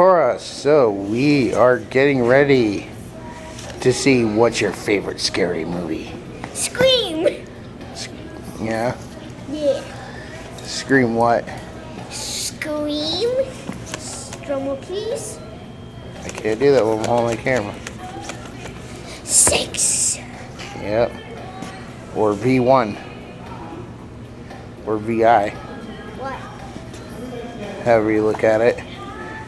Cora, so we are getting ready to see what's your favorite scary movie. Scream! Yeah? Yeah. Scream what? Scream? Drummer, please. I can't do that when I'm holding my camera. 6. Yep. Or V1. Or VI. What? However you look at it.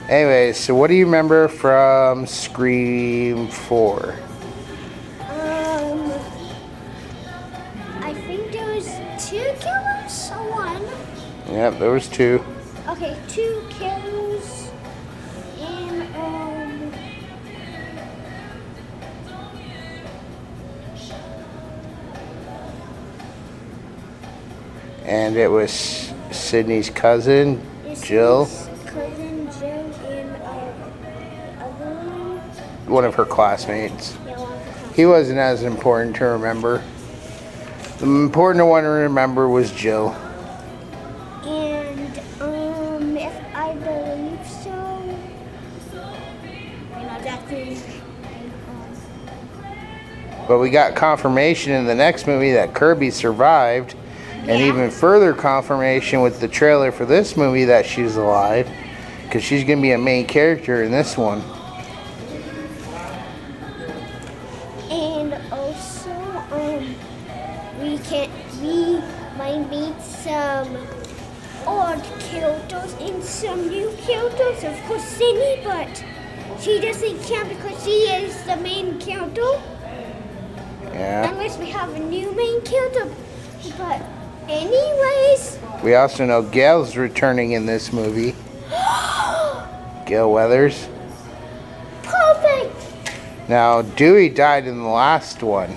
Anyways, so what do you remember from Scream 4? I think there was 2 killers or 1. Yep, there was 2. Okay, 2 killers and and it was Sydney's cousin, Jill. Cousin Jill and the other One of her classmates. Yeah, one of the classmates. He wasn't as important to remember. The important one to remember was Jill. And if I believe so, exactly. But we got confirmation in the next movie that Kirby survived. And Yeah. even further confirmation with the trailer for this movie that she's alive. Because she's going to be a main character in this one. And also, we might meet some old characters and some new characters. Of course, Sydney, but she doesn't count because she is the main character. Yeah. Unless we have a new main character. But anyways. We also know Gail's returning in this movie. Gail Weathers. Perfect. Now, Dewey died in the last one.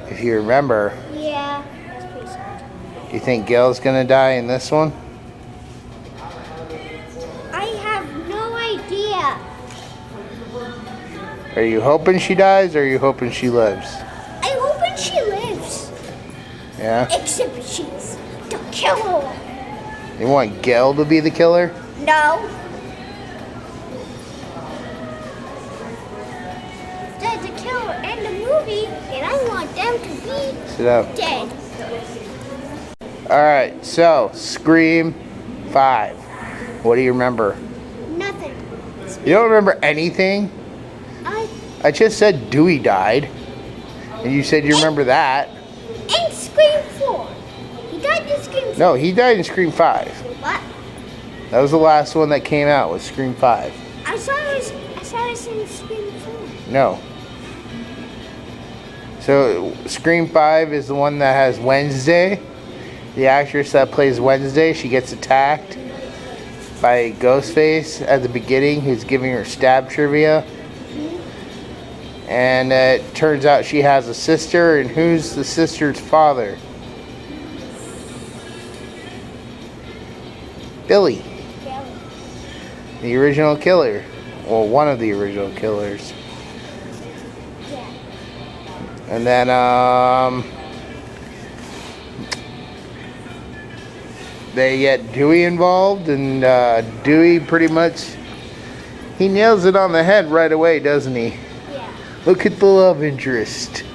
If you remember. Yeah, that's pretty sad. You think Gail's gonna die in this one? I have no idea. Are you hoping she dies or are you hoping she lives? I hope she lives. Yeah? Except she's the killer. You want Gail to be the killer? No. There's a killer in the movie, and I want them to be Sit up. dead. Alright, so Scream 5. What do you remember? Nothing. You don't remember anything? I just said Dewey died. And you said you remember that. And Scream 4. He died in Scream 4. No, he died in Scream 5. What? That was the last one that came out, was Scream 5. I saw it in Scream 4. No. So Scream 5 is the one that has Wednesday. The actress that plays Wednesday, she gets attacked by Ghostface at the beginning, who's giving her stab trivia. And it turns out she has a sister, and who's the sister's father? Billy. The original killer. Well, one of the original killers. Yeah. And then, they get Dewey involved, and Dewey pretty much, he nails it on the head right away, doesn't he? Yeah. Look at the love interest.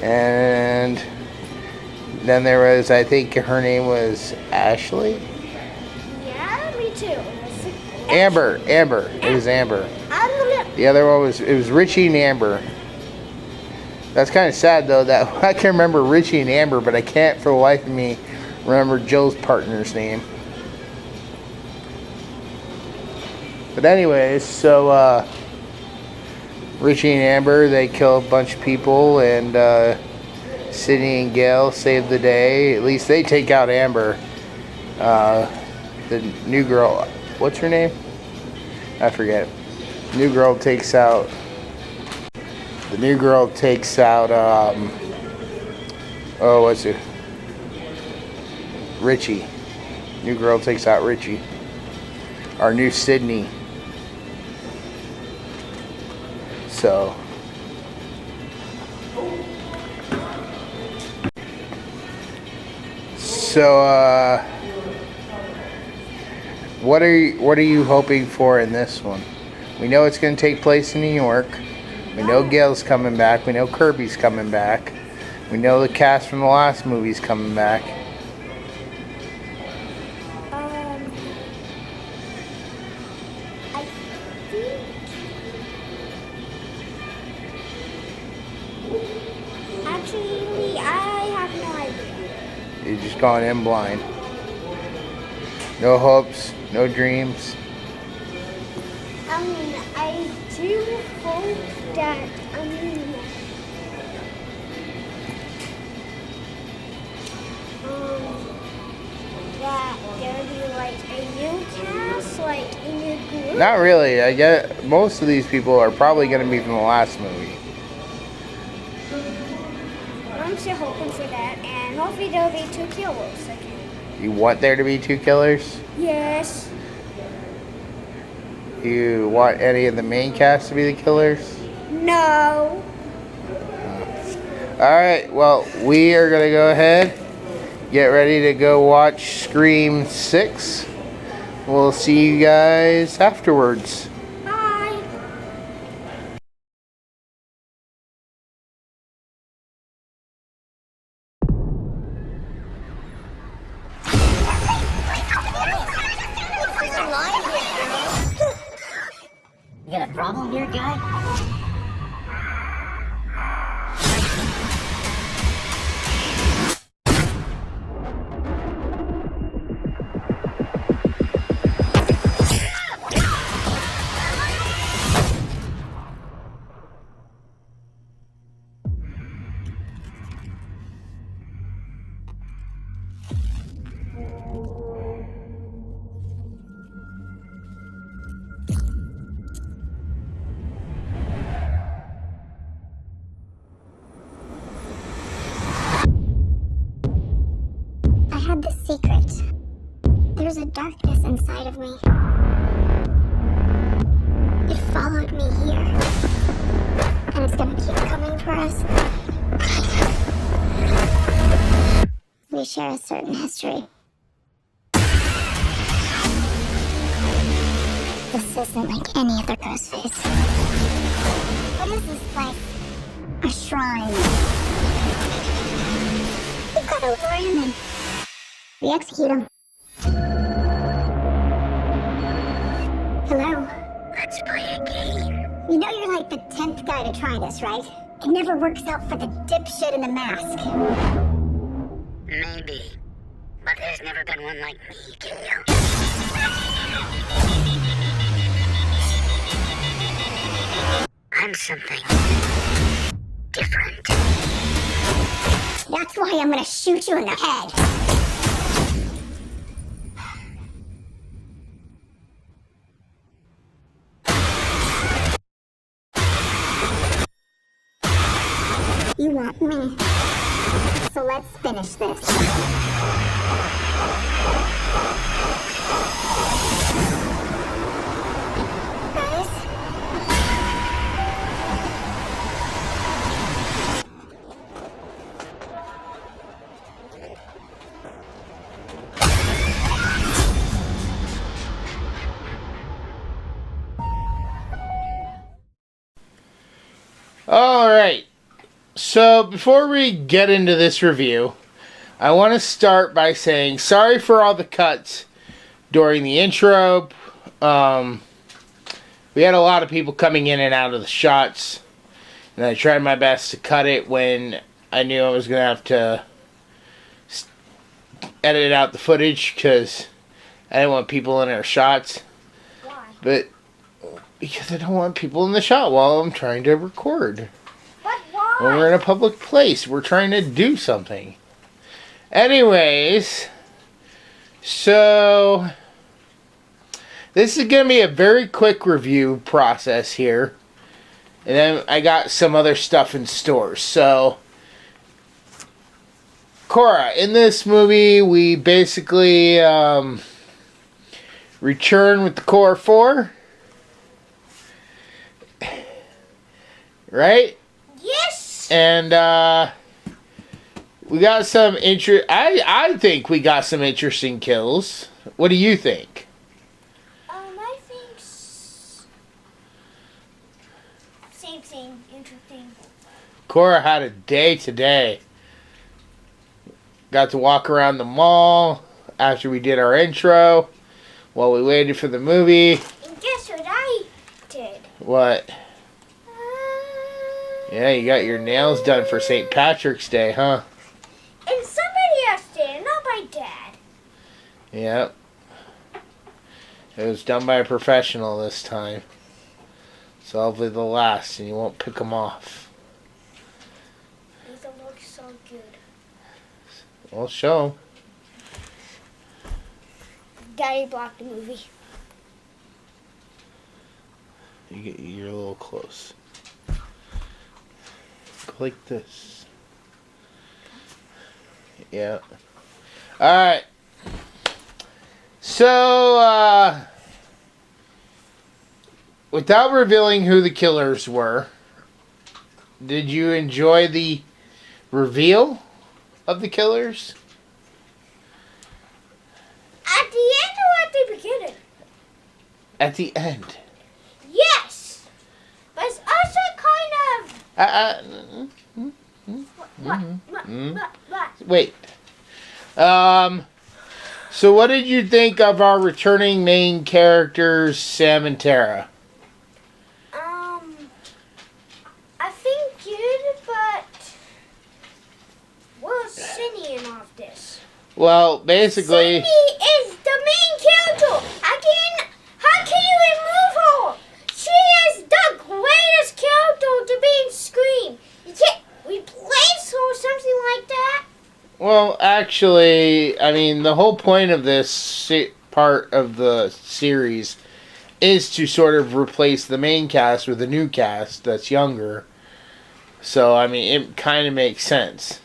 And then there was, I think her name was Ashley? Yeah, me too. Amber. It was Amber. The other one was, it was Richie and Amber. That's kind of sad though that I can remember Richie and Amber, but I can't for the life of me remember Joe's partner's name. But anyways, so Richie and Amber, they kill a bunch of people, and Sydney and Gail save the day. At least they take out Amber. The new girl, what's her name? I forget. New girl takes out. The new girl takes out. Oh, what's it? Richie. New girl takes out Richie. Our new Sydney. So. What are you hoping for in this one? We know it's going to take place in New York. We know Gail's coming back. We know Kirby's coming back. We know the cast from the last movie's coming back. I think actually I have no idea. You're just going in blind. No hopes, no dreams. I do hope that, that there'll be like a new cast, like a new group. Not really. I get most of these people are probably going to be from the last movie. I'm still hoping for that, and hopefully there'll be 2 killers again. You want there to be 2 killers? Yes. You want any of the main cast to be the killers? No. Alright, well, we are going to go ahead, get ready to go watch Scream 6. We'll see you guys afterwards. Bye. You got a problem here, guy? I had this secret. There's a darkness inside of me. It followed me here. And it's gonna keep coming for us. We share a certain history. This isn't like any other Ghostface. What is this place? A shrine. We've got to lure him in. We execute him. Hello? Let's play a game. You know you're like the 10th guy to try this, right? It never works out for the dipshit in the mask. Maybe. But there's never been one like me, Gail. I'm something different. That's why I'm gonna shoot you in the head. You want me. So let's finish this. Guys? Alright, so before we get into this review, I want to start by saying sorry for all the cuts during the intro. We had a lot of people coming in and out of the shots, and I tried my best to cut it when I knew I was going to have to edit out the footage because I didn't want people in our shots. Why? But because I don't want people in the shot while I'm trying to record. But why? When we're in a public place, we're trying to do something. Anyways, so this is going to be a very quick review process here. And then I got some other stuff in store. So, Cora, in this movie, we basically return with the Core 4. Right? Yes. And we got some I think we got some interesting kills. What do you think? interesting. Cora had a day today. Got to walk around the mall after we did our intro while we waited for the movie. And guess what I did? What? Yeah, you got your nails done for St. Patrick's Day, huh? And somebody else did, not my dad. Yep. It was done by a professional this time. So hopefully they'll last and you won't pick them off. These look so good. Well, show 'em. Daddy blocked the movie. You're a little close. Go like this. Yeah. Alright. So, without revealing who the killers were, did you enjoy the reveal of the killers? At the end or at the beginning? At the end. Yes! But it's also kind of... What? Wait. So what did you think of our returning main characters, Sam and Tara? I think good, but where's Cindy in all of this? Well, basically... Cindy is the main character! How can you remove her? She is the greatest character to be in Scream. You can't replace her or something like that. Well, actually, I mean, the whole point of this part of the series is to sort of replace the main cast with a new cast that's younger. So, I mean, it kind of makes sense.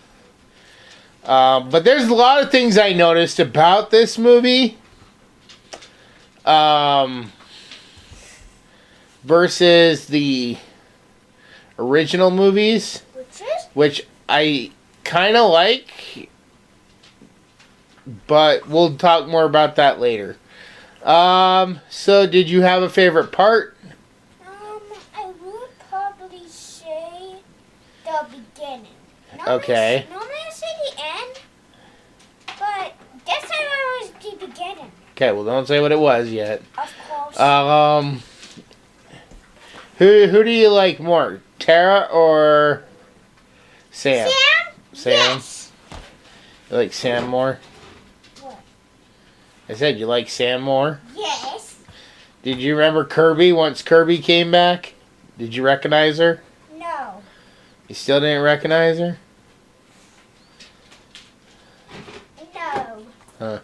But there's a lot of things I noticed about this movie versus the original movies, which I kind of like, but we'll talk more about that later. So did you have a favorite part? I would probably say the beginning. Okay. Normally I say the end, but this time I was the beginning. Okay, well, don't say what it was yet. Of course. Who do you like more, Tara or Sam? Sam? Yes. You like Sam more? What? I said you like Sam more? Yes. Did you remember Kirby once Kirby came back? Did you recognize her? No. You still didn't recognize her? No. Huh.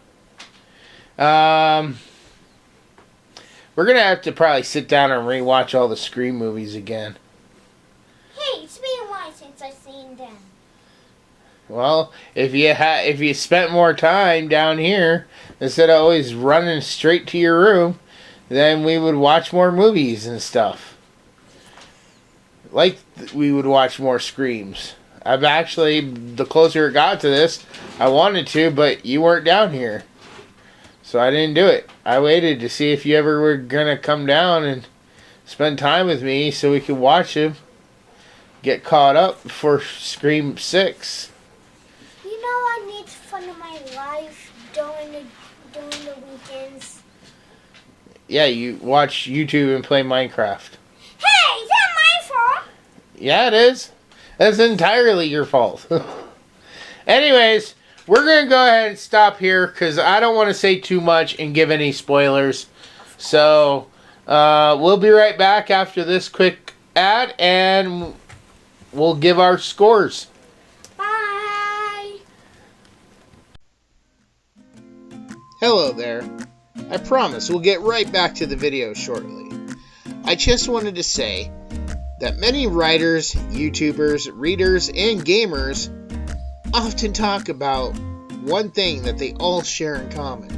We're gonna have to probably sit down and rewatch all the Scream movies again. Hey, it's been a while since I've seen them. Well, if you spent more time down here instead of always running straight to your room, then we would watch more movies and stuff. Like we would watch more Screams. I've actually, the closer it got to this, I wanted to, but you weren't down here. So I didn't do it. I waited to see if you ever were going to come down and spend time with me so we could watch them. Get caught up before Scream 6. You know I need fun of my life during the weekends. Yeah, you watch YouTube and play Minecraft. Hey, is that my fault? Yeah, it is. That's entirely your fault. Anyways, we're going to go ahead and stop here because I don't want to say too much and give any spoilers. So, we'll be right back after this quick ad and we'll give our scores. Bye. Hello there. I promise we'll get right back to the video shortly. I just wanted to say that many writers, YouTubers, readers, and gamers often talk about one thing that they all share in common,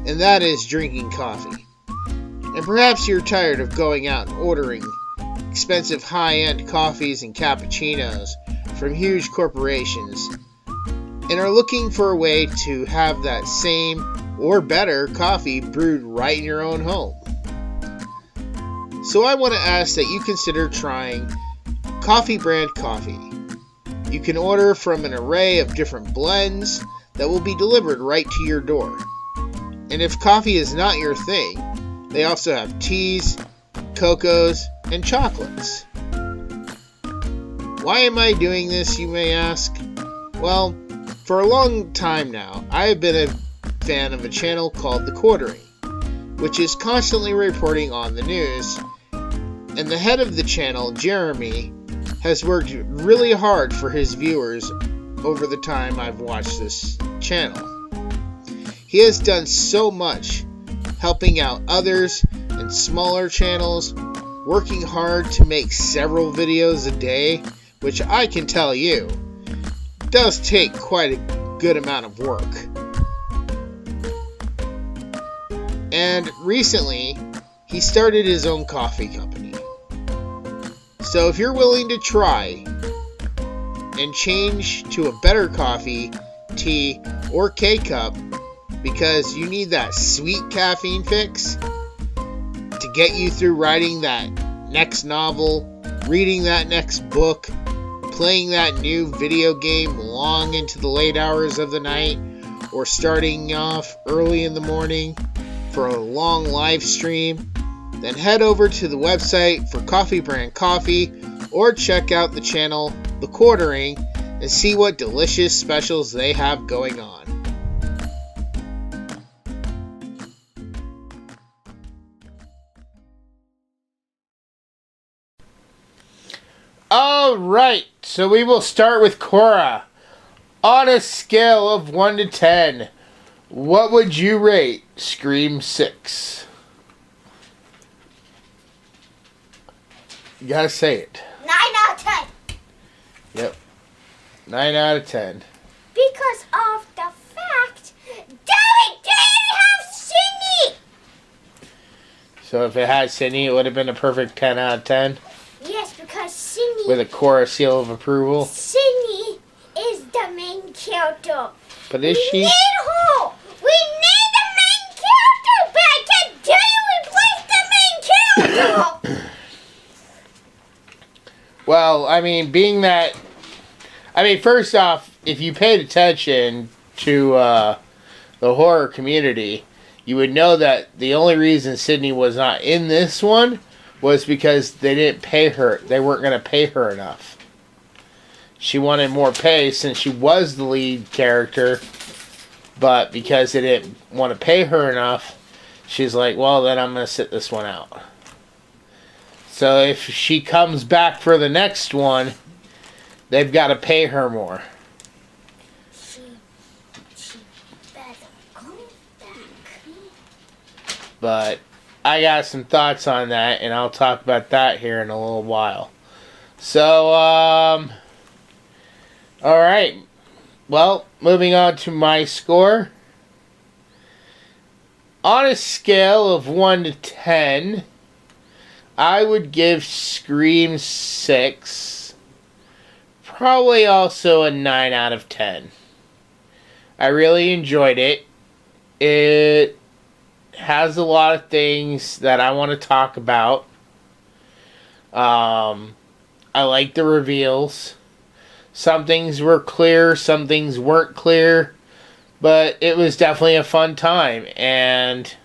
and that is drinking coffee. And perhaps you're tired of going out and ordering expensive high-end coffees and cappuccinos from huge corporations, and are looking for a way to have that same or better coffee brewed right in your own home. So I want to ask that you consider trying Coffee Brand Coffee. You can order from an array of different blends that will be delivered right to your door. And if coffee is not your thing, they also have teas, cocos, and chocolates. Why am I doing this, you may ask? Well, for a long time now, I have been a fan of a channel called The Quartering, which is constantly reporting on the news, and the head of the channel, Jeremy, has worked really hard for his viewers over the time I've watched this channel. He has done so much, helping out others and smaller channels, working hard to make several videos a day, which I can tell you, does take quite a good amount of work. And recently, he started his own coffee company. So if you're willing to try and change to a better coffee, tea, or K-cup because you need that sweet caffeine fix to get you through writing that next novel, reading that next book, playing that new video game long into the late hours of the night, or starting off early in the morning for a long live stream, then head over to the website for Coffee Brand Coffee or check out the channel The Quartering and see what delicious specials they have going on. Alright, so we will start with Cora. On a scale of 1 to 10, what would you rate Scream 6? You gotta say it. 9 out of 10. Yep. 9 out of 10. Because of the fact that it didn't have Sydney. So if it had Sydney, it would have been a perfect 10 out of 10? Yes, because Sydney... With a Cora seal of approval? Sydney is the main character. But is she? We need her. We need the main character, but I can't tell you replace the main character. Well, I mean, being that... I mean, first off, if you paid attention to the horror community, you would know that the only reason Sydney was not in this one was because they didn't pay her. They weren't going to pay her enough. She wanted more pay since she was the lead character, but because they didn't want to pay her enough, she's like, well, then I'm going to sit this one out. So if she comes back for the next one, they've got to pay her more. She better come back. But I got some thoughts on that, and I'll talk about that here in a little while. So, alright. Well, moving on to my score. On a scale of 1 to 10, I would give Scream 6 probably also a 9 out of 10. I really enjoyed it. It has a lot of things that I want to talk about. I like the reveals. Some things were clear, some things weren't clear, but it was definitely a fun time. And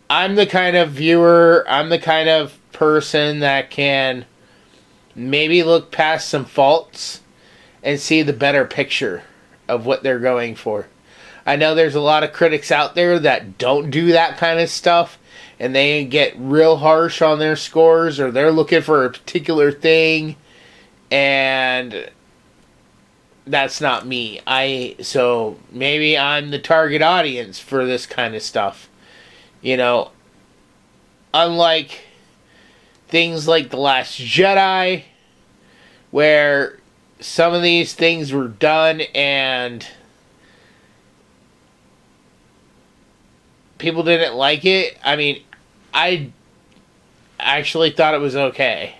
I'm the kind of viewer, I'm the kind of person that can maybe look past some faults and see the better picture of what they're going for. I know there's a lot of critics out there that don't do that kind of stuff, and they get real harsh on their scores, or they're looking for a particular thing, and that's not me. So maybe I'm the target audience for this kind of stuff. You know, unlike things like The Last Jedi, where some of these things were done and people didn't like it. I mean, I actually thought it was okay.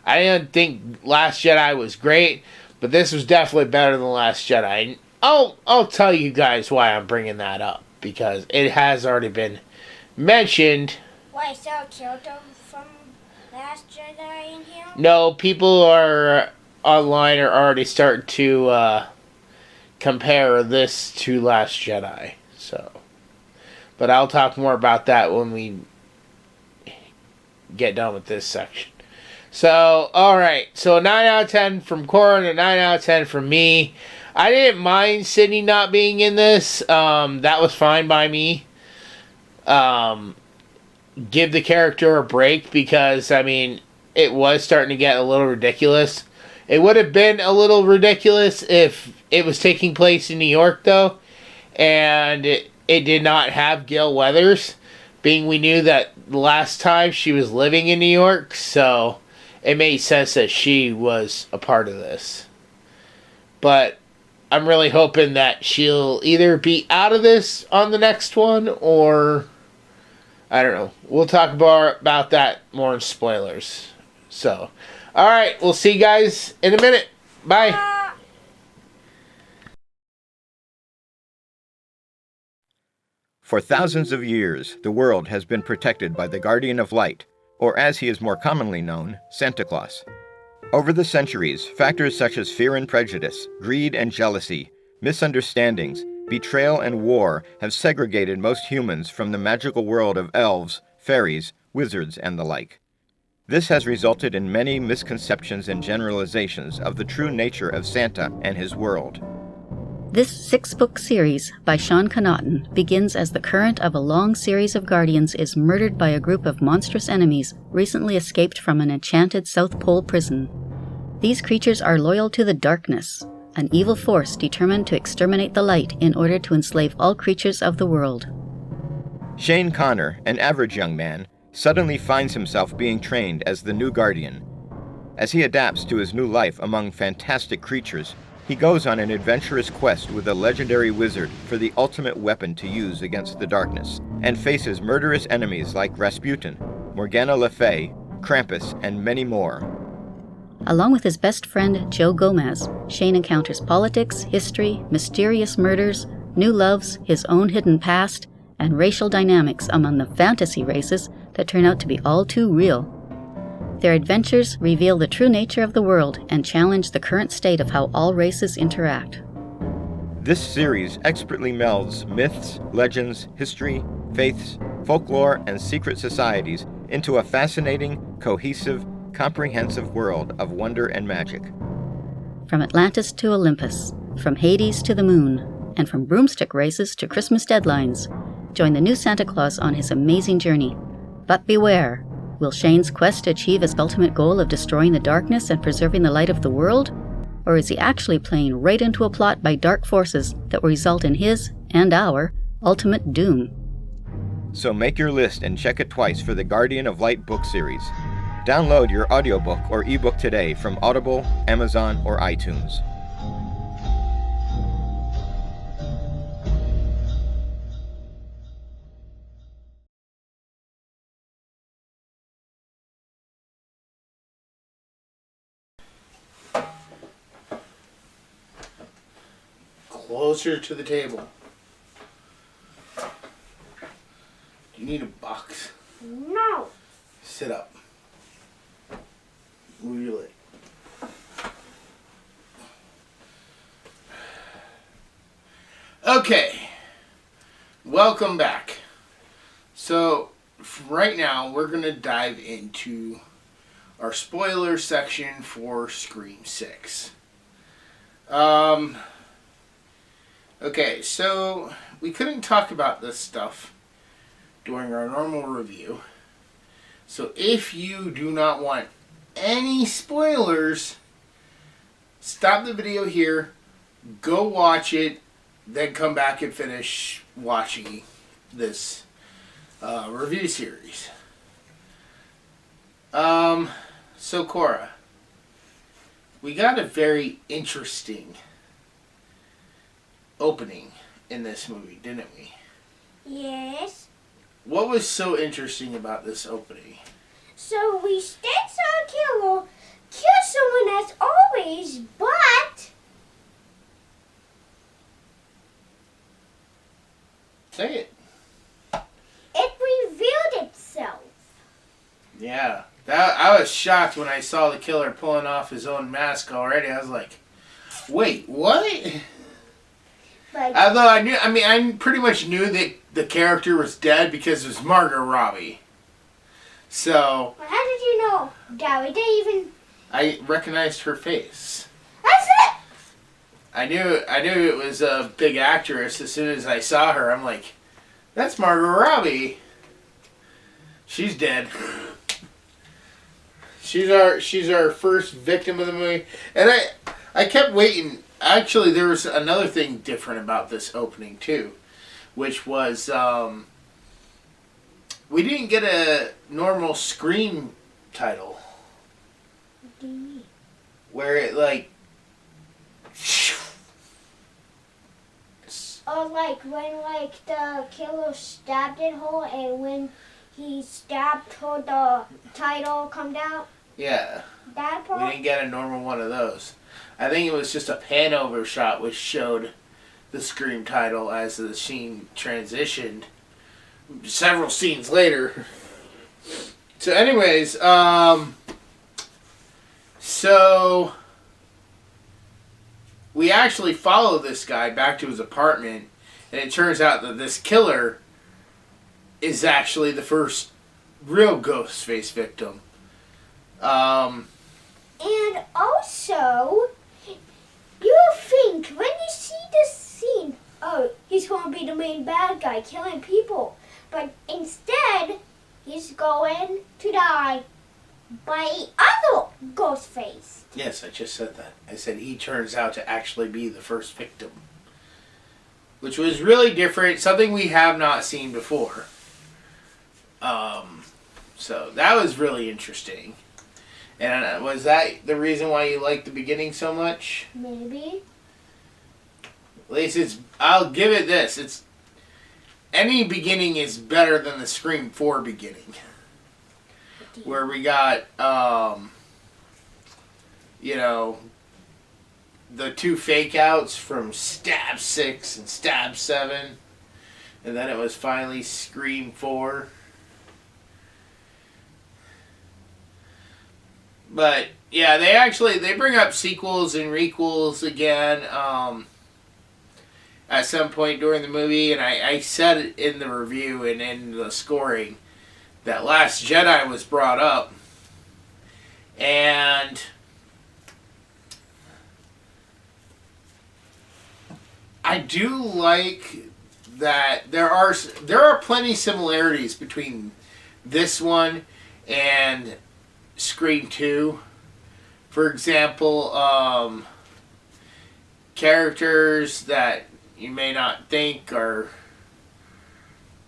I didn't think Last Jedi was great, but this was definitely better than Last Jedi. I'll tell you guys why I'm bringing that up, because it has already been mentioned. Why Why, so Kyoto from Last Jedi in here? No, people are online are already starting to compare this to Last Jedi. So, but I'll talk more about that when we get done with this section. So, alright. So, a 9 out of 10 from Cora and a 9 out of 10 from me. I didn't mind Sydney not being in this. That was fine by me. Give the character a break because, I mean, it was starting to get a little ridiculous. It would have been a little ridiculous if it was taking place in New York, though. And it did not have Gil Weathers, being we knew that last time she was living in New York. So it made sense that she was a part of this. But I'm really hoping that she'll either be out of this on the next one or I don't know. We'll talk more about that more in spoilers. So, alright, we'll see you guys in a minute. Bye. For thousands of years, the world has been protected by the Guardian of Light, or as he is more commonly known, Santa Claus. Over the centuries, factors such as fear and prejudice, greed and jealousy, misunderstandings, betrayal and war have segregated most humans from the magical world of elves, fairies, wizards, and the like. This has resulted in many misconceptions and generalizations of the true nature of Santa and his world. This 6-book series by Sean Connaughton begins as the current of a long series of Guardians is murdered by a group of monstrous enemies recently escaped from an enchanted South Pole prison. These creatures are loyal to the darkness, an evil force determined to exterminate the light in order to enslave all creatures of the world. Shane Connor, an average young man, suddenly finds himself being trained as the new Guardian. As he adapts to his new life among fantastic creatures, he goes on an adventurous quest with a legendary wizard for the ultimate weapon to use against the darkness, and faces murderous enemies like Rasputin, Morgana Le Fay, Krampus, and many more. Along with his best friend, Joe Gomez, Shane encounters politics, history, mysterious murders, new loves, his own hidden past, and racial dynamics among the fantasy races that turn out to be all too real. Their adventures reveal the true nature of the world and challenge the current state of how all races interact. This series expertly melds myths, legends, history, faiths, folklore, and secret societies into a fascinating, cohesive, comprehensive world of wonder and magic. From Atlantis to Olympus, from Hades to the moon, and from broomstick races to Christmas deadlines, join the new Santa Claus on his amazing journey. But beware, will Shane's quest achieve his ultimate goal of destroying the darkness and preserving the light of the world? Or is he actually playing right into a plot by dark forces that will result in his, and our, ultimate doom? So make your list and check it twice for the Guardian of Light book series. Download your audiobook or ebook today from Audible, Amazon, or iTunes. Closer to the table. Do you need a box? No. Sit up. Move your leg. Okay. Welcome back. So, right now, we're going to dive into our spoiler section for Scream 6. Okay, so we couldn't talk about this stuff during our normal review. So if you do not want any spoilers, stop the video here, go watch it, then come back and finish watching this review series. So Cora, we got a very interesting opening in this movie, didn't we? Yes. What was so interesting about this opening? So we still saw kill someone as always, but Say it. it revealed itself. Yeah. I was shocked when I saw the killer pulling off his own mask already. I was like, wait, what? But Although I pretty much knew that the character was dead because it was Margot Robbie. So, how did you know, Gary? They even... I recognized her face. That's it! I knew it was a big actress as soon as I saw her. I'm like, that's Margot Robbie. She's dead. She's our first victim of the movie. And I kept waiting. Actually, there was another thing different about this opening too, which was we didn't get a normal Scream title. What do you mean? Where it like Or like when the killer stabbed it whole, and when he stabbed her, the title come down. yeah. That We part. didn't get a normal one of those. I think it was just a pan over shot which showed the Scream title as the scene transitioned several scenes later. So anyways, so we actually follow this guy back to his apartment, and it turns out that this killer is actually the first real Ghostface victim. And also, you think when you see this scene, oh, he's going to be the main bad guy killing people. But instead, he's going to die by other Ghostface. Yes, I just said that. I said he turns out to actually be the first victim. Which was really different, something we have not seen before. So that was really interesting. And was that the reason why you liked the beginning so much? Maybe. At least I'll give it this. Any beginning is better than the Scream 4 beginning. Where we got, the two fake outs from Stab 6 and Stab 7. And then it was finally Scream 4. But, yeah, they bring up sequels and requels again at some point during the movie. And I said it in the review and in the scoring that Last Jedi was brought up. And I do like that there are plenty similarities between this one and Scream 2. For example, characters that you may not think are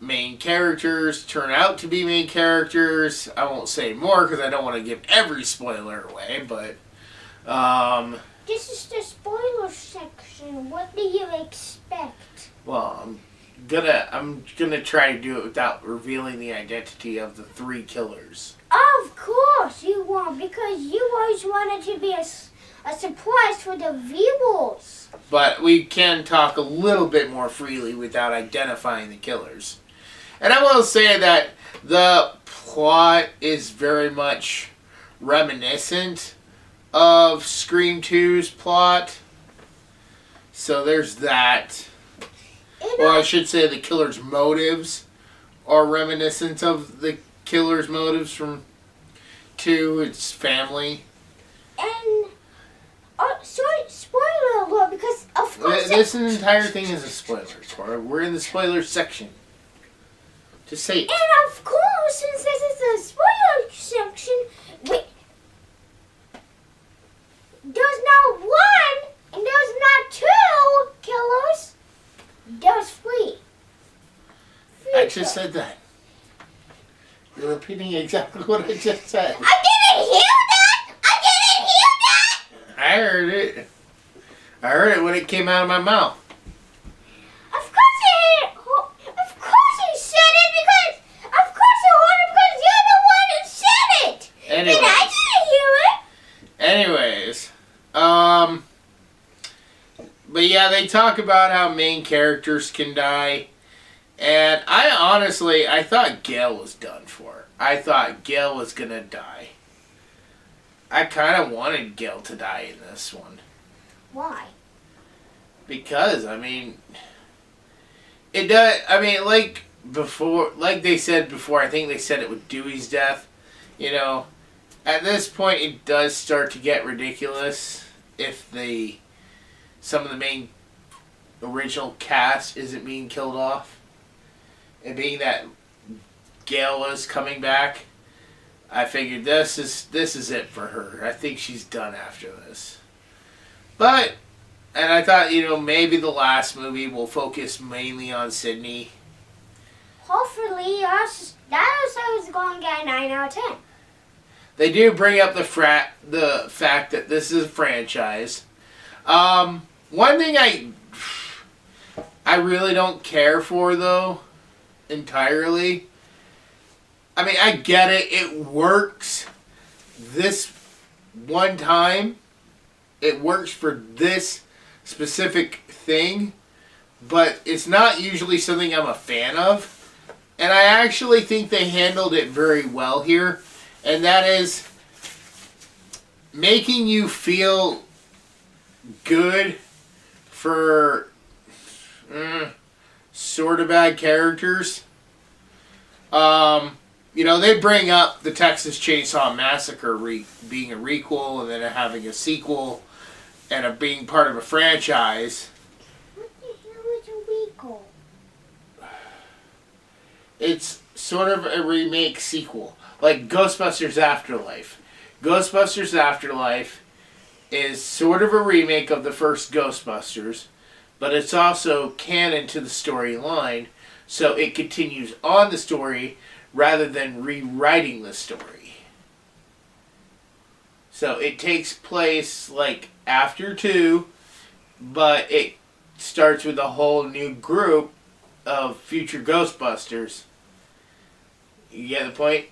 main characters turn out to be main characters. I won't say more because I don't want to give every spoiler away, but This is the spoiler section. What do you expect? well, I'm gonna try to do it without revealing the identity of the three killers. Of course you won't, because you always wanted to be a surprise for the viewers. But we can talk a little bit more freely without identifying the killers. And I will say that the plot is very much reminiscent of Scream 2's plot. So there's that. Well, I should say the killer's motives are reminiscent of the killer's motives from 2. It's family. And sorry, spoiler alert, because of course This entire thing is a spoiler, Cora. We're in the spoiler section. Just say it. And of course, since this is the spoiler section, there's not 1 and there's not 2 killers. There's 3. I just said that. You're repeating exactly what I just said. I didn't hear that! I heard it. I heard it when it came out of my mouth. Of course he said it because, of course you heard it because you're the one who said it. Anyway. And I didn't hear it. Anyways, but yeah, they talk about how main characters can die, and I thought Gail was done for. I thought Gail was gonna die. I kind of wanted Gail to die in this one. Why? Because, I mean, it does, I mean, like before, like they said before, I think they said it with Dewey's death, you know, at this point it does start to get ridiculous if some of the main original cast isn't being killed off. And being that Gail was coming back, I figured this is it for her. I think she's done after this. But, and I thought, you know, maybe the last movie will focus mainly on Sydney. Hopefully, that episode is going to get a 9 out of 10. They do bring up the fact that this is a franchise. One thing I really don't care for, though, entirely. I mean, I get it. It works this one time. It works for this specific thing. But it's not usually something I'm a fan of. And I actually think they handled it very well here. And that is making you feel good for sort of bad characters. You know, they bring up the Texas Chainsaw Massacre being a requel and then having a sequel and being part of a franchise. What the hell is a requel? It's sort of a remake sequel. Like Ghostbusters Afterlife. Ghostbusters Afterlife is sort of a remake of the first Ghostbusters, but it's also canon to the storyline, so it continues on the story rather than rewriting the story. So it takes place like after 2, but it starts with a whole new group of future Ghostbusters. You get the point?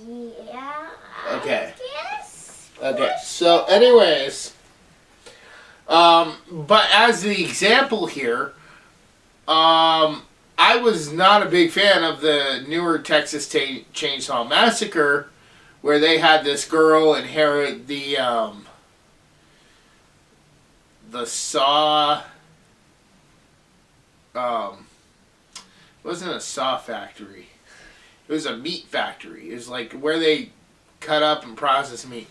Yeah. Okay. Yes. Okay. So, anyways, but as the example here, I was not a big fan of the newer Texas Chainsaw Massacre, where they had this girl inherit the saw. It wasn't a saw factory. It was a meat factory. It was like where they cut up and process meat.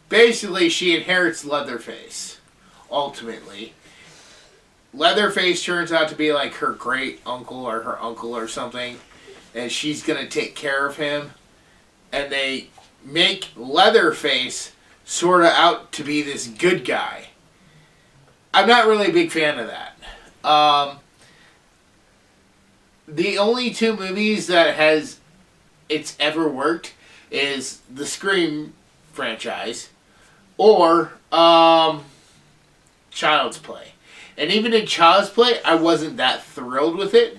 Basically, she inherits Leatherface, ultimately. Leatherface turns out to be like her great uncle or her uncle or something, and she's going to take care of him. And they make Leatherface sort of out to be this good guy. I'm not really a big fan of that. The only 2 movies that it's ever worked is the Scream franchise or Child's Play. And even in Child's Play, I wasn't that thrilled with it.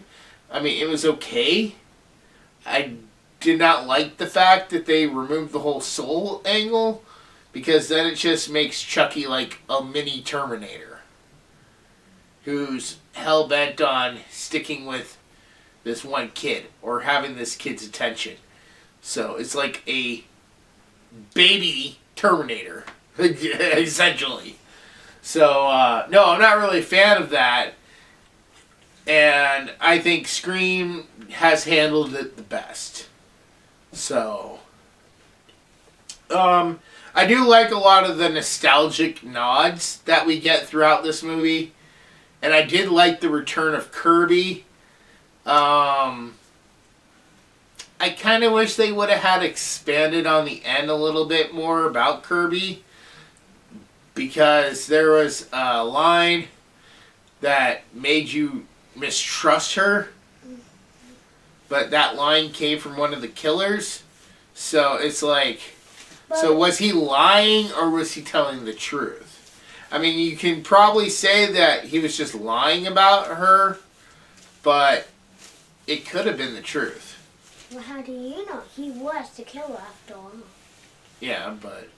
I mean, it was okay. I did not like the fact that they removed the whole soul angle, because then it just makes Chucky like a mini Terminator who's hell-bent on sticking with this one kid or having this kid's attention. So it's like a baby Terminator, essentially. So, no, I'm not really a fan of that. And I think Scream has handled it the best. So, I do like a lot of the nostalgic nods that we get throughout this movie. And I did like the return of Kirby. I kind of wish they would have had expanded on the end a little bit more about Kirby, because there was a line that made you mistrust her, but that line came from one of the killers, so it's like, so was he lying or was he telling the truth? I mean, you can probably say that he was just lying about her, but it could have been the truth. Well, how do you know? He was the killer after all. Yeah, but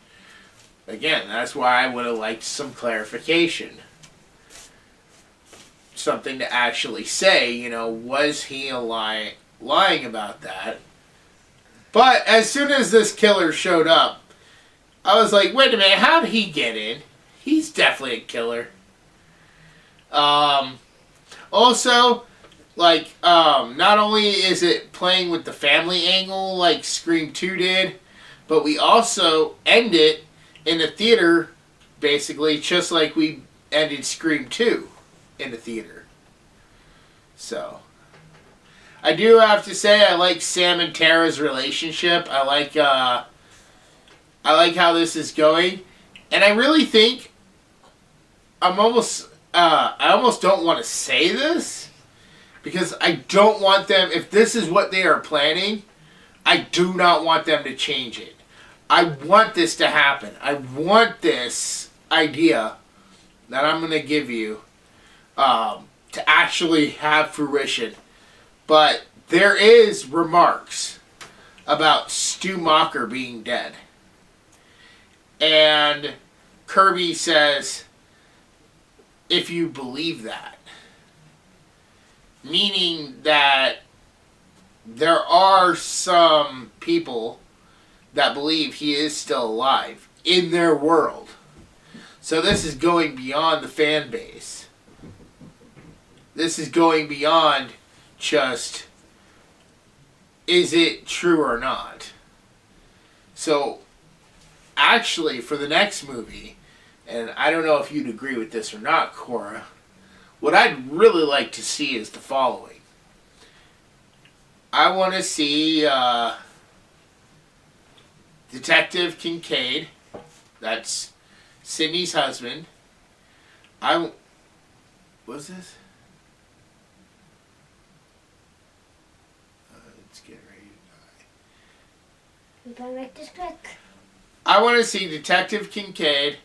again, that's why I would have liked some clarification. Something to actually say, you know, was he lying about that? But as soon as this killer showed up, I was like, wait a minute, how did he get in? He's definitely a killer. Also, like, not only is it playing with the family angle like Scream 2 did, but we also end it in the theater, basically, just like we ended Scream 2 in the theater. So, I do have to say I like Sam and Tara's relationship. I like how this is going. And I really think I almost don't want to say this, because I don't want them, if this is what they are planning, I do not want them to change it. I want this to happen. I want this idea that I'm going to give you to actually have fruition. But there is remarks about Stu Macher being dead. And Kirby says, if you believe that. Meaning that there are some people that believe he is still alive in their world. So this is going beyond the fan base. This is going beyond just, is it true or not? So, actually, for the next movie, and I don't know if you'd agree with this or not, Cora, what I'd really like to see is the following. I want to see Detective Kincaid, that's Sydney's husband. What's this? It's getting ready to die. We gotta make this quick. I want to see Detective Kincaid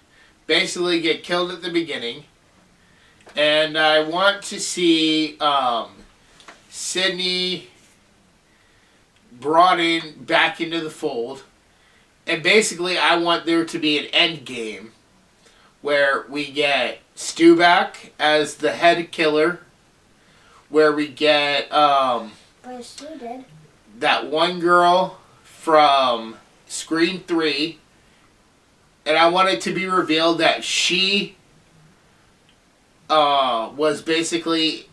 basically get killed at the beginning. And I want to see Sydney brought in back into the fold. And basically I want there to be an end game where we get Stu back as the head killer. Where we get But Stu did. that one girl from Scream 3. And I want it to be revealed that she was basically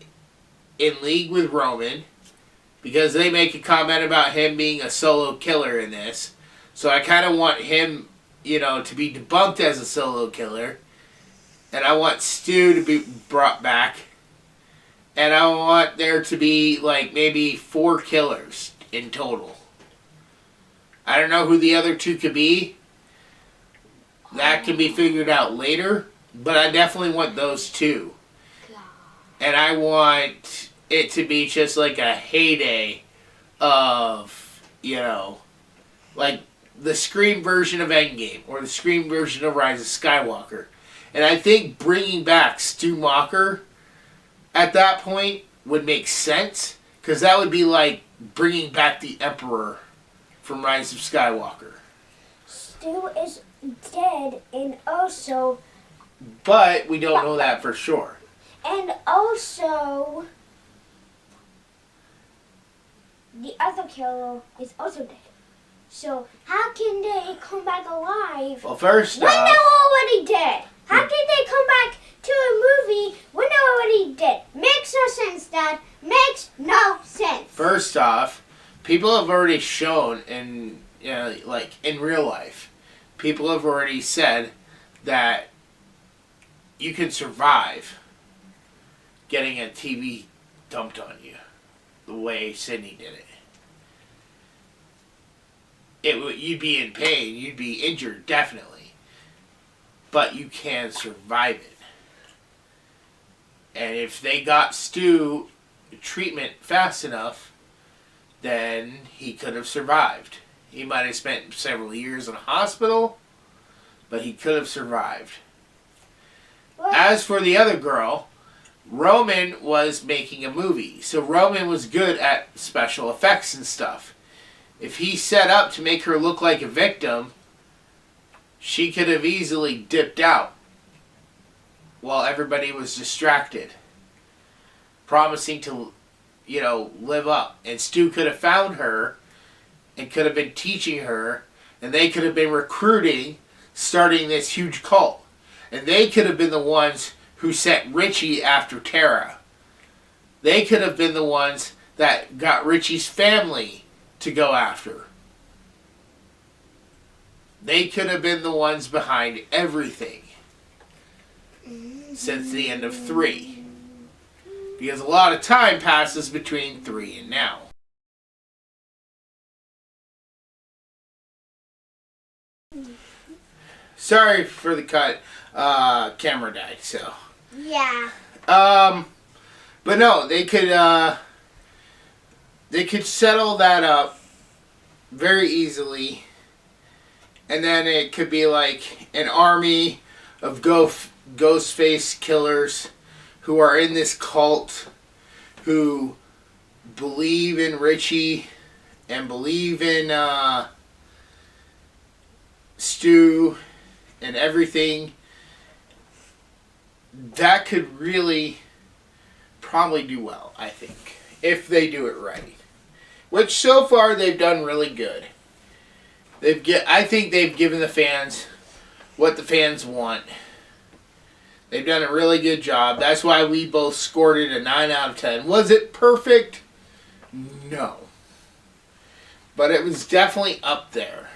in league with Roman, because they make a comment about him being a solo killer in this. So I kind of want him, to be debunked as a solo killer. And I want Stu to be brought back. And I want there to be like maybe 4 killers in total. I don't know who the other 2 could be. That can be figured out later. But I definitely want those 2. And I want it to be just like a heyday of, like the Scream version of Endgame or the Scream version of Rise of Skywalker. And I think bringing back Stu Macher at that point would make sense, because that would be like bringing back the Emperor from Rise of Skywalker. Stu is dead, and also... But we don't know that for sure. And also... the other killer is also dead. So, how can they come back alive Well, first when off... they're already dead? How can they come back to a movie when they're already dead? Makes no sense, Dad. Makes no sense. First off, people have already shown in, like in real life, people have already said that you can survive getting a TV dumped on you the way Sydney did it. You'd be in pain, you'd be injured, definitely. But you can survive it. And if they got Stu treatment fast enough, then he could have survived. He might have spent several years in a hospital, but he could have survived. Well, As for the other girl, Roman was making a movie, so Roman was good at special effects and stuff. If he set up to make her look like a victim, she could have easily dipped out while everybody was distracted, promising to, live up. And Stu could have found her and could have been teaching her, and they could have been recruiting, starting this huge cult. And they could have been the ones who sent Richie after Tara. They could have been the ones that got Richie's family to go after. They could have been the ones behind everything since the end of 3. Because a lot of time passes between 3 and now. Sorry for the cut. Camera died, so. Yeah. But no, they could settle that up very easily. And then it could be like an army of Ghostface killers who are in this cult, who believe in Richie and believe in Stu and everything. That could really probably do well, I think, if they do it right. Which so far they've done really good. I think they've given the fans what the fans want. They've done a really good job. That's why we both scored it a 9 out of 10. Was it perfect? No. But it was definitely up there.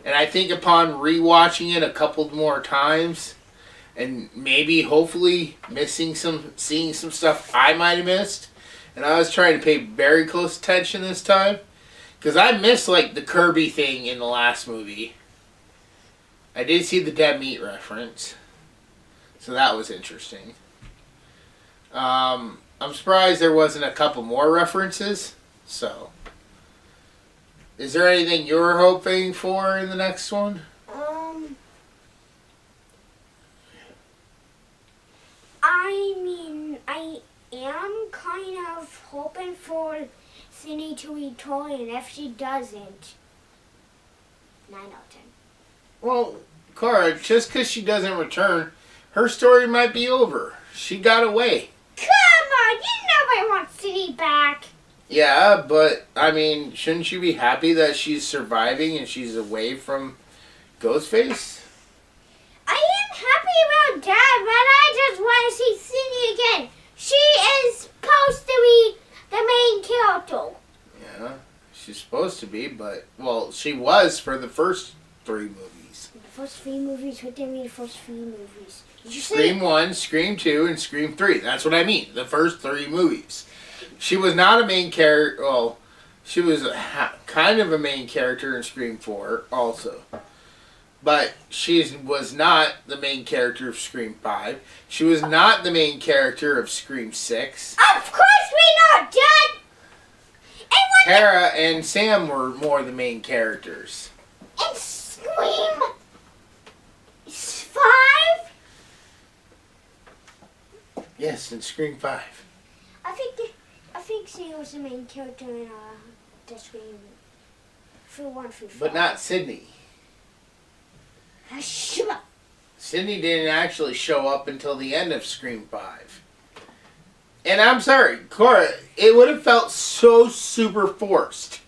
And I think upon rewatching it a couple more times, and maybe hopefully seeing some stuff I might have missed, and I was trying to pay very close attention this time, because I missed like the Kirby thing in the last movie. I did see the dead meat reference, so that was interesting. I'm surprised there wasn't a couple more references. So, is there anything you're hoping for in the next one? I mean, I am kind of hoping for Cindy to return, and if she doesn't, 9 out of 10. Well, Cora, just because she doesn't return, her story might be over. She got away. Come on, you know I want Cindy back. Yeah, but, I mean, shouldn't you be happy that she's surviving and she's away from Ghostface? I am happy about that, but I just want to see Cindy again. She is supposed to be the main character. Yeah, she's supposed to be, but, well, she was for the first 3 movies. The first 3 movies? What do you mean the first 3 movies? Did you Scream 1, Scream 2, and Scream 3. That's what I mean. The first 3 movies. She was not a main character. Well, she was kind of a main character in Scream 4 also. But she was not the main character of Scream 5. She was not the main character of Scream 6. Of course we know, Dad! Tara and Sam were more the main characters. In Scream 5? Yes, in Scream 5. I think she was the main character in the Scream for 1 through 5. But not Sydney. Shut up. Sydney didn't actually show up until the end of Scream 5. And I'm sorry, Cora, it would have felt so super forced.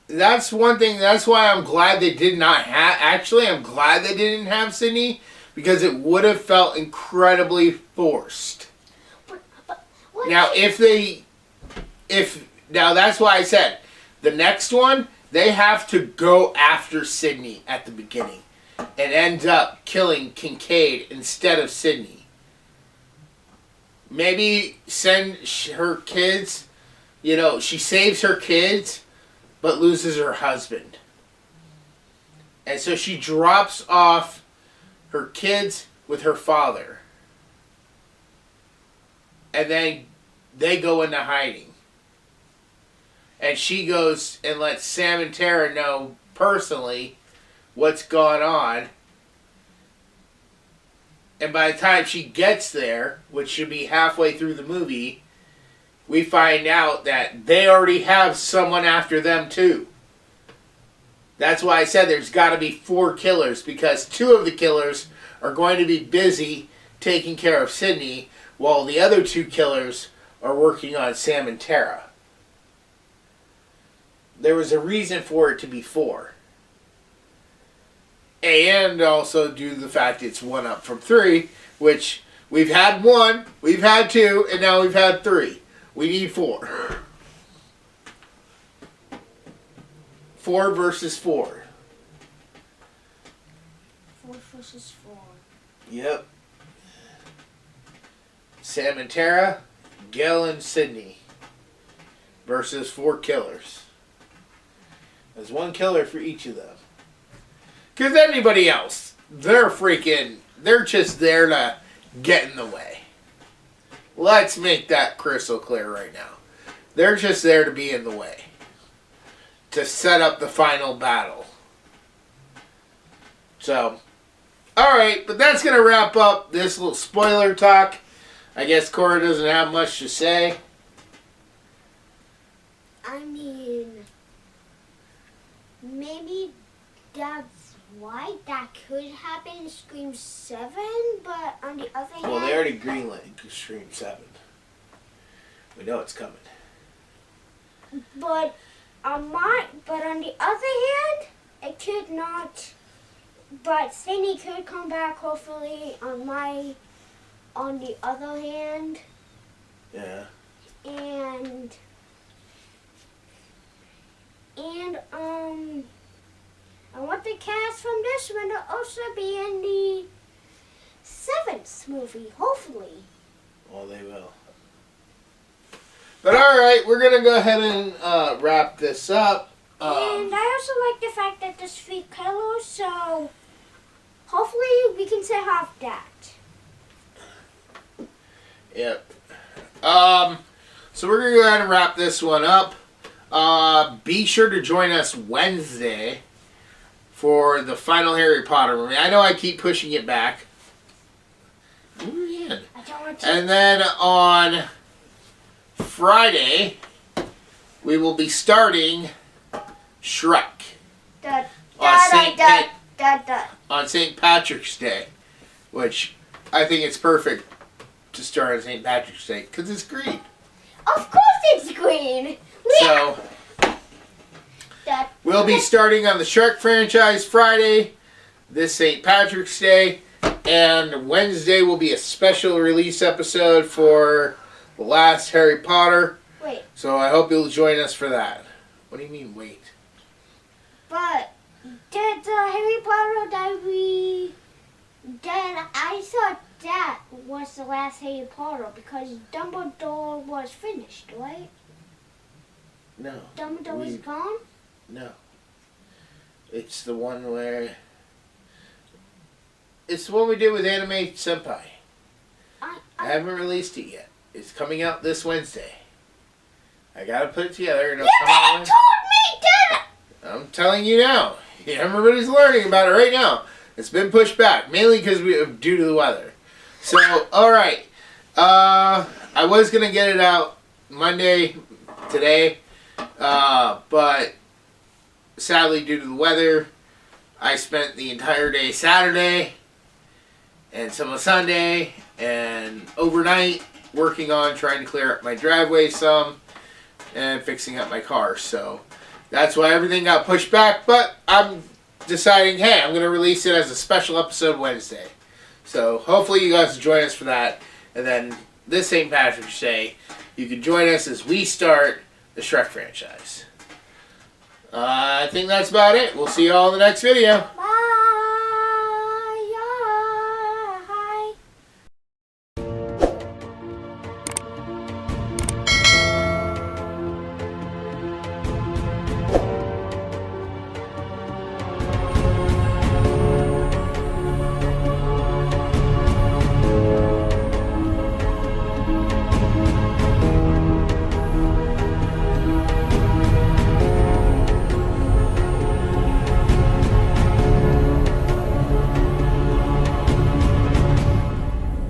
That's one thing, that's why I'm glad they did not have, actually I'm glad they didn't have Sydney, because it would have felt incredibly forced. Now, now that's why I said, the next one, they have to go after Sydney at the beginning and end up killing Kincaid instead of Sydney. Maybe send her kids, she saves her kids, but loses her husband. And so she drops off her kids with her father. And then they go into hiding. And she goes and lets Sam and Tara know personally what's going on. And by the time she gets there, which should be halfway through the movie, we find out that they already have someone after them too. That's why I said there's got to be 4 killers, because 2 of the killers are going to be busy taking care of Sydney, while the other 2 killers are working on Sam and Tara. there was a reason for it to be 4. And also due to the fact it's 1 up from 3, which we've had 1, we've had 2, and now we've had 3. We need 4. 4 versus 4. 4 versus 4. Yep. Sam and Tara, Gail and Sydney versus 4 killers. There's 1 killer for each of them. Because anybody else, they're just there to get in the way. Let's make that crystal clear right now. They're just there to be in the way. To set up the final battle. So, alright, but that's going to wrap up this little spoiler talk. I guess Cora doesn't have much to say. I mean, maybe that's why that could happen in Scream 7, but on the other hand... Well, they already greenlit Scream 7. We know it's coming. But on the other hand, it could not... But Sydney could come back, hopefully, on the other hand. Yeah. And I want the cast from this one to also be in the 7th movie, hopefully. Well, they will. But alright, we're going to go ahead and wrap this up. And I also like the fact that there's 3 colors, so hopefully we can still have that. Yep. So we're going to go ahead and wrap this one up. Be sure to join us Wednesday for the final Harry Potter movie. I know I keep pushing it back. Ooh, yeah. I don't want to. And then on Friday, we will be starting Shrek on St. Patrick's Day, which I think it's perfect to start on St. Patrick's Day because it's green. Of course it's green. So we'll be starting on the Shrek franchise Friday, this St. Patrick's Day, and Wednesday will be a special release episode for the last Harry Potter. Wait. So I hope you'll join us for that. What do you mean, wait? But did the Harry Potter I thought that was the last Harry Potter because Dumbledore was finished, right? No. Dumbledore was gone? No. It's the one where... It's the one we did with Anime Senpai. I haven't released it yet. It's coming out this Wednesday. I gotta put it together and it'll come out Wednesday. You told me, did it? I'm telling you now. Everybody's learning about it right now. It's been pushed back, mainly because due to the weather. So, alright. I was going to get it out Monday, today, but sadly due to the weather, I spent the entire day Saturday and some of Sunday and overnight working on trying to clear up my driveway some and fixing up my car. So that's why everything got pushed back, but I'm deciding, hey, I'm going to release it as a special episode Wednesday. So hopefully you guys will join us for that. And then this St. Patrick's Day, you can join us as we start the Shrek franchise. I think that's about it. We'll see you all in the next video. Bye.